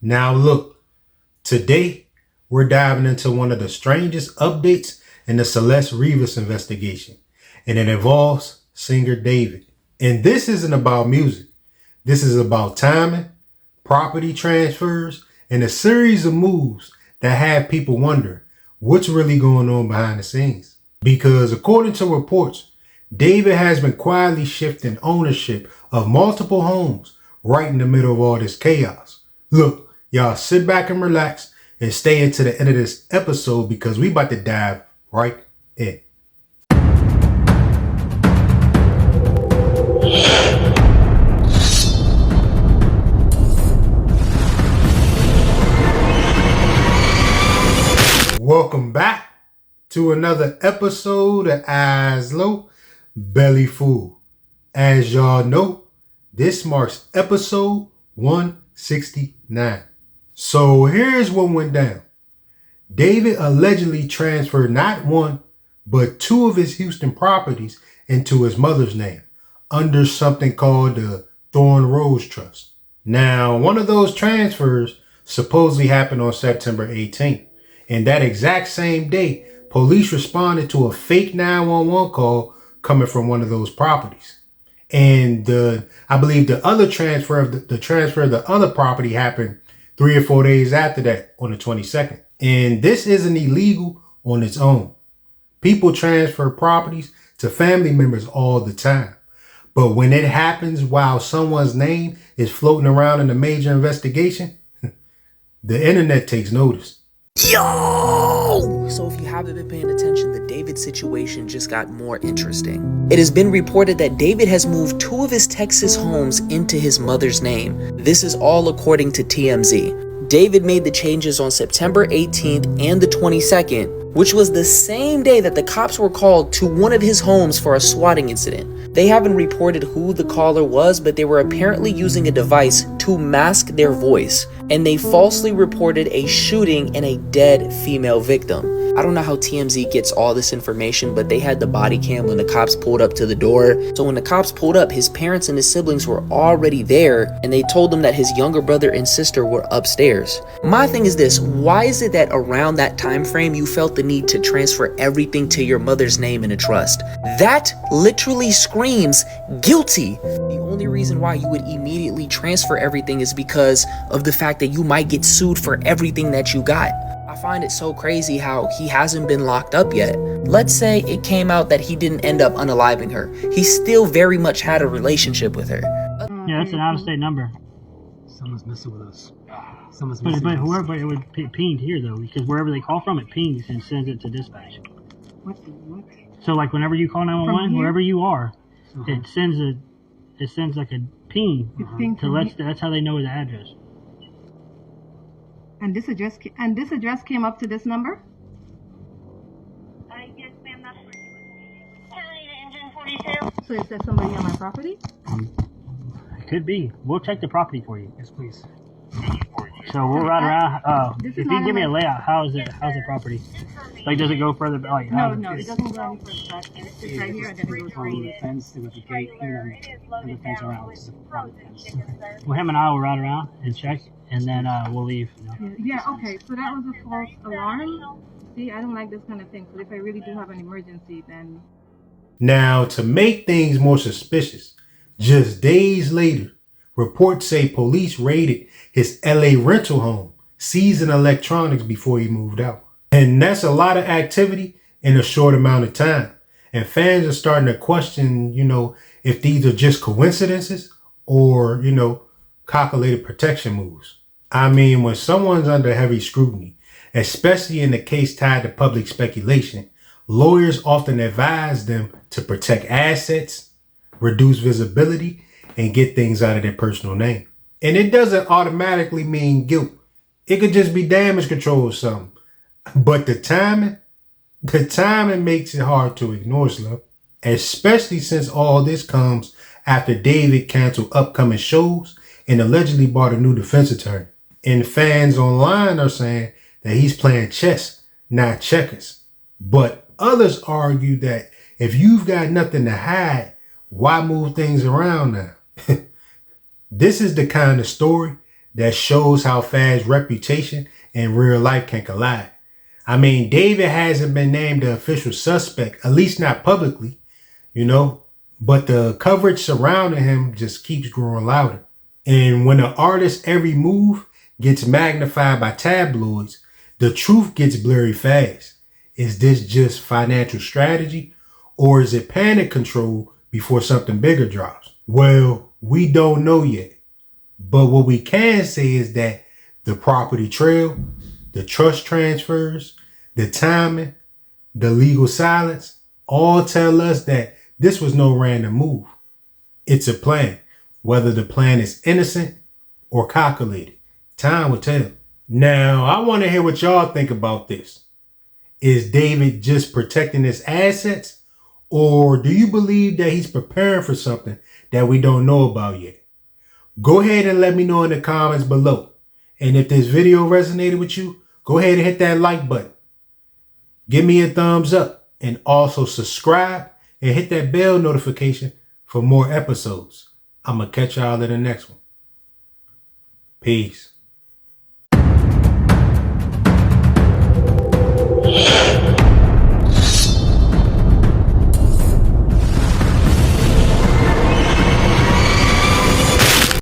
Now look, today we're diving into one of the strangest updates in the Celeste Rivas investigation, and it involves singer David. And this isn't about music. This is about timing, property transfers, and a series of moves that have people wonder what's really going on behind the scenes. Because according to reports, David has been quietly shifting ownership of multiple homes right in the middle of all this chaos. Look, y'all sit back and relax and stay into the end of this episode because we about to dive right in. Welcome back to another episode of Eyes Low, Belly Full. As y'all know, this marks episode 169. So here's what went down. David allegedly transferred not one, but two of his Houston properties into his mother's name under something called the Thorn Rose Trust. Now, one of those transfers supposedly happened on September 18th. And that exact same day, police responded to a fake 911 call coming from one of those properties. And I believe the other transfer of the other property happened 3 or 4 days after that on the 22nd. And this isn't illegal on its own. People transfer properties to family members all the time. But when it happens while someone's name is floating around in a major investigation, the internet takes notice. Yo! So if you haven't been paying attention, the David situation just got more interesting. It has been reported that David has moved two of his Texas homes into his mother's name. This is all according to TMZ. David made the changes on September 18th and the 22nd, which was the same day that the cops were called to one of his homes for a swatting incident. They haven't reported who the caller was, but they were apparently using a device to mask their voice, and they falsely reported a shooting and a dead female victim. I don't know how TMZ gets all this information, but they had the body cam when the cops pulled up to the door. So when the cops pulled up, his parents and his siblings were already there, and they told them that his younger brother and sister were upstairs. My thing is this: why is it that around that time frame you felt the need to transfer everything to your mother's name in a trust? That literally screams guilty. The only reason why you would immediately transfer everything is because of the fact that you might get sued for everything that you got. I find it so crazy how he hasn't been locked up yet. Let's say it came out that he didn't end up unaliving her. He still very much had a relationship with her. Yeah, that's an out-of-state number. Someone's messing with us. But whoever, it would pinged here though, because wherever they call from, it pings and sends it to dispatch. What? So like whenever you call 911, wherever you are, it sends like a ping that's how they know the address. And this address came up to this number? Yes, ma'am, that's where you would be. Engine 42. So is that somebody on my property? It could be. We'll check the property for you. Yes, please. So we'll ride around. This If is you not can give me a in my- layout, how's the property? Like, does it go further? Like, No, it doesn't go any further back. It's right here and then it goes On the right. fence, there was a gate here and the fence around. It's a private fence. Well, him and I will ride around and check, and then we'll leave. Yeah, okay, so that was a false alarm. See, I don't like this kind of thing. So if I really do have an emergency, then... Now, to make things more suspicious, just days later, reports say police raided his LA rental home, seizing electronics before he moved out. And that's a lot of activity in a short amount of time. And fans are starting to question, if these are just coincidences or, calculated protection moves. I mean, when someone's under heavy scrutiny, especially in the case tied to public speculation, lawyers often advise them to protect assets, reduce visibility, and get things out of their personal name. And it doesn't automatically mean guilt. It could just be damage control or something. But the timing makes it hard to ignore, Slum. Especially since all this comes after David canceled upcoming shows and allegedly bought a new defense attorney. And fans online are saying that he's playing chess, not checkers. But others argue that if you've got nothing to hide, why move things around now? This is the kind of story that shows how fast reputation and real life can collide. I mean, David hasn't been named the official suspect, at least not publicly, but the coverage surrounding him just keeps growing louder. And when an artist's every move gets magnified by tabloids, the truth gets blurry fast. Is this just financial strategy, or is it panic control before something bigger drops? Well, we don't know yet. But what we can say is that the property trail, the trust transfers, the timing, the legal silence, all tell us that this was no random move. It's a plan. Whether the plan is innocent or calculated, time will tell. Now, I want to hear what y'all think about this. Is David just protecting his assets, or do you believe that he's preparing for something that we don't know about yet? Go ahead and let me know in the comments below. And if this video resonated with you, go ahead and hit that like button. Give me a thumbs up and also subscribe and hit that bell notification for more episodes. I'm going to catch y'all in the next one. Peace.